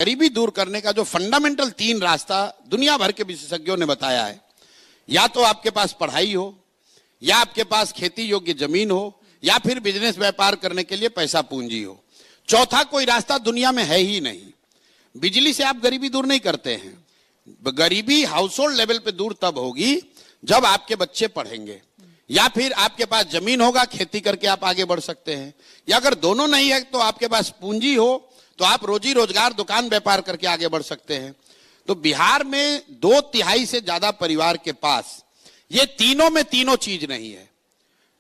गरीबी दूर करने का जो फंडामेंटल 3 रास्ता दुनिया भर के विशेषज्ञों ने बताया है, या तो आपके पास पढ़ाई हो, या आपके पास खेती योग्य जमीन हो, या फिर बिजनेस व्यापार करने के लिए पैसा पूंजी हो। चौथा कोई रास्ता दुनिया में है ही नहीं। बिजली से आप गरीबी दूर नहीं करते हैं। गरीबी हाउस होल्ड लेवल पे दूर तब होगी जब आपके बच्चे पढ़ेंगे, या फिर आपके पास जमीन होगा, खेती करके आप आगे बढ़ सकते हैं, या अगर दोनों नहीं है तो आपके पास पूंजी हो तो आप रोजी रोजगार दुकान व्यापार करके आगे बढ़ सकते हैं। तो बिहार में 2/3 से ज्यादा परिवार के पास ये तीनों में तीनों चीज नहीं है।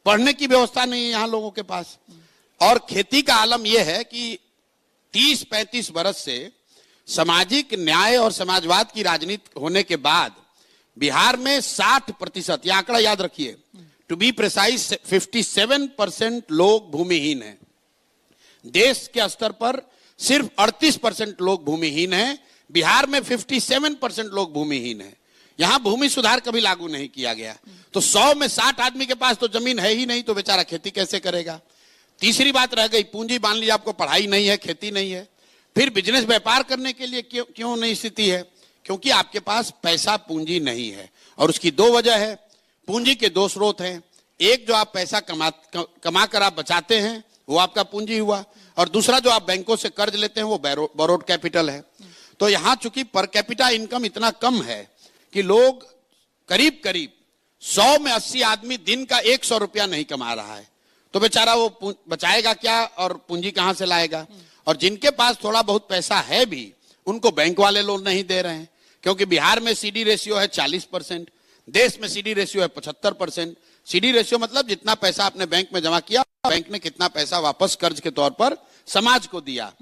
पढ़ने की व्यवस्था नहीं है यहां लोगों के पास, और खेती का आलम यह है कि 30-35 बरस से सामाजिक न्याय और समाजवाद की राजनीति होने के बाद बिहार में 60%, यह आंकड़ा याद रखिए, टू बी प्रिसाइज 57% लोग भूमिहीन हैं। देश के स्तर पर सिर्फ 38% लोग भूमिहीन हैं। बिहार में 57% लोग भूमिहीन हैं। यहां भूमि सुधार कभी लागू नहीं किया गया। तो 100 में 60 आदमी के पास तो जमीन है ही नहीं, तो बेचारा खेती कैसे करेगा। तीसरी बात रह गई पूंजी। मान लीजिए आपको पढ़ाई नहीं है, खेती नहीं है, फिर बिजनेस व्यापार करने के लिए क्यों नहीं स्थिति है? क्योंकि आपके पास पैसा पूंजी नहीं है। और उसकी 2 वजह है। पूंजी के 2 स्रोत हैं। एक, जो आप पैसा कमा कर आप बचाते हैं, वो आपका पूंजी हुआ, और दूसरा जो आप बैंकों से कर्ज लेते हैं वो बोरोड कैपिटल है। तो यहां चूंकि पर कैपिटा इनकम इतना कम है कि लोग करीब 100 में 80 आदमी दिन का 100 रुपया नहीं कमा रहा है, तो बेचारा वो बचाएगा क्या और पूंजी कहां से लाएगा? और जिनके पास थोड़ा बहुत पैसा है भी, उनको बैंक वाले लोन नहीं दे रहे हैं, क्योंकि बिहार में सीडी रेशियो है 40%, देश में सीडी रेशियो है 75%। सीडी रेशियो मतलब जितना पैसा आपने बैंक में जमा किया, बैंक ने कितना पैसा वापस कर्ज के तौर पर समाज को दिया।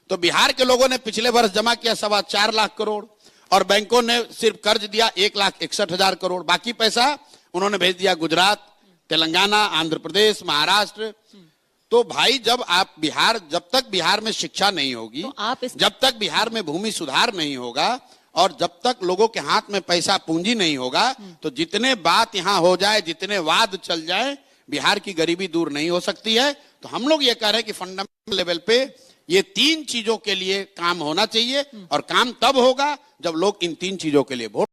तो बिहार के लोगों ने पिछले वर्ष जमा किया 4.25 लाख करोड़, और बैंकों ने सिर्फ कर्ज दिया 1,61,000 करोड़। बाकी पैसा उन्होंने भेज दिया गुजरात, तेलंगाना, आंध्र प्रदेश, महाराष्ट्र। तो भाई, जब तक बिहार में शिक्षा नहीं होगी, तो जब तक बिहार में भूमि सुधार नहीं होगा, और जब तक लोगों के हाथ में पैसा पूंजी नहीं होगा, तो जितने बात यहां हो जाए, जितने वाद चल जाए, बिहार की गरीबी दूर नहीं हो सकती है। तो हम लोग ये कह रहे हैं कि फंडामेंटल लेवल पे ये 3 चीजों के लिए काम होना चाहिए, और काम तब होगा जब लोग इन 3 चीजों के लिए वोट